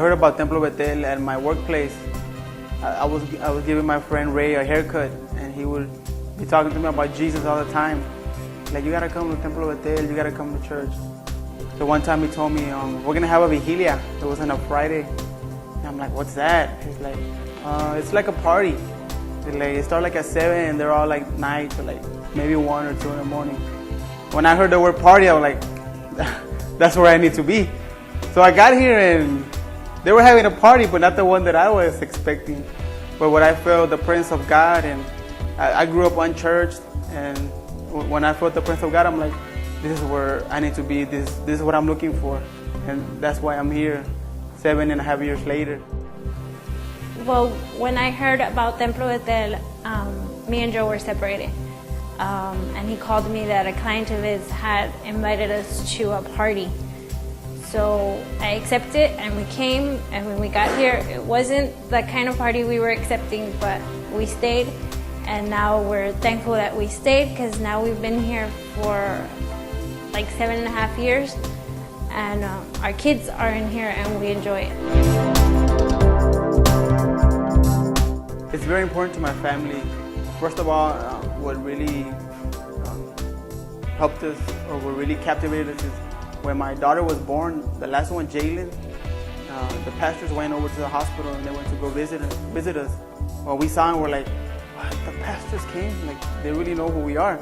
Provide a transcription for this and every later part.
heard about Templo Bethel at my workplace. I was giving my friend Ray a haircut, and he would be talking to me about Jesus all the time. Like, you gotta come to Templo Bethel, you gotta come to church. So one time he told me, we're gonna have a vigilia. It was on a Friday. And I'm like, what's that? He's like, it's like a party. It starts like at 7 and they're all like night to like maybe 1 or 2 in the morning. When I heard the word party, I was like, that's where I need to be. So I got here and they were having a party, but not the one that I was expecting. But what I felt, the presence of God, and I grew up unchurched, and when I felt the presence of God, I'm like, this is where I need to be. This is what I'm looking for, and that's why I'm here 7.5 years later. Well, when I heard about Templo Bethel, me and Joe were separated. And he called me that a client of his had invited us to a party. So I accepted and we came, and when we got here, it wasn't the kind of party we were accepting, but we stayed. And now we're thankful that we stayed, because now we've been here for like 7.5 years, and our kids are in here and we enjoy it. It's very important to my family. First of all, what really helped us, or what really captivated us, is when my daughter was born, the last one, Jaylin, the pastors went over to the hospital and they went to go visit us. Well, we saw and we're like, what? The pastors came? Like, they really know who we are.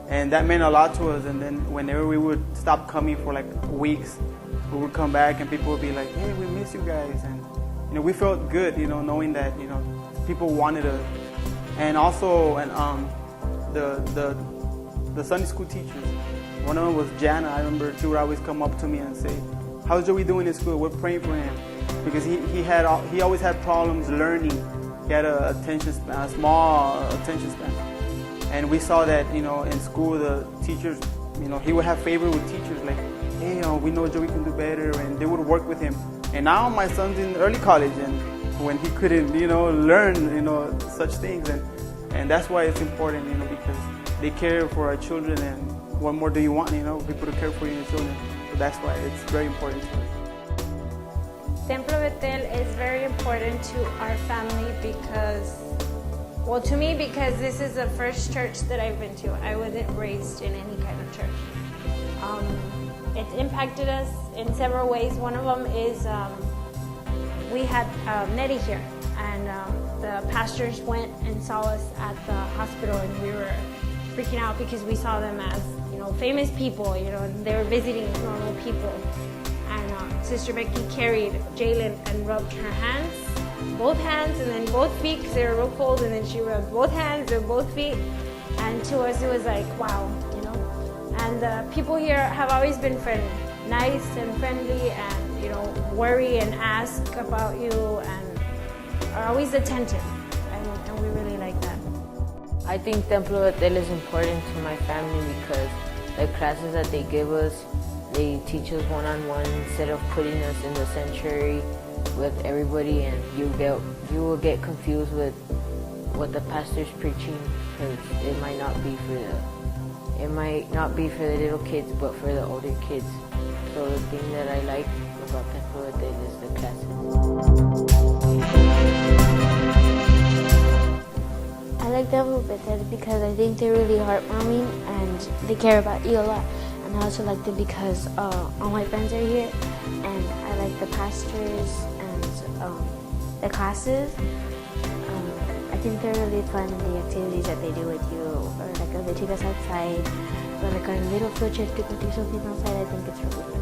And that meant a lot to us. And then whenever we would stop coming for like weeks, we would come back and people would be like, hey, we miss you guys. And we felt good, knowing that, people wanted us. And also, the Sunday school teachers, one of them was Jana. I remember she would always come up to me and say, how's Joey doing in school? We're praying for him. Because he always had problems learning. He had a small attention span. And we saw that, in school, the teachers, he would have favor with teachers, like, hey, we know Joey can do better, and they would work with him. And now my son's in early college, and when he couldn't, learn, such things. And that's why it's important, because they care for our children, and what more do you want, people to care for your children. So that's why it's very important to us. Templo Bethel is very important to our family because, well, to me, because this is the first church that I've been to. I wasn't raised in any kind of church. It impacted us in several ways. One of them is we had Nettie here, and the pastors went and saw us at the hospital, and we were freaking out because we saw them as, famous people, and they were visiting normal people. And Sister Becky carried Jaylin and rubbed her hands, both hands, and then both feet, because they were real cold, and then she rubbed both hands and both feet. And to us, it was like, wow, And the people here have always been friendly, nice and friendly, and, worry and ask about you, and are always attentive, and we really like that. I think Templo Bethel is important to my family because the classes that they give us, they teach us one-on-one instead of putting us in the sanctuary with everybody, and you will get confused with what the pastor's preaching, because it might not be for the little kids, but for the older kids. So the thing that I like about Templo Bethel is the classes. I like Templo Bethel because I think they're really heartwarming and they care about you a lot. And I also like them because all my friends are here, and I like the pastors and the classes. I think they're really fun, and the activities that they do with you, or like if they take us outside, or like on a little field trip to go do something outside, I think it's really fun.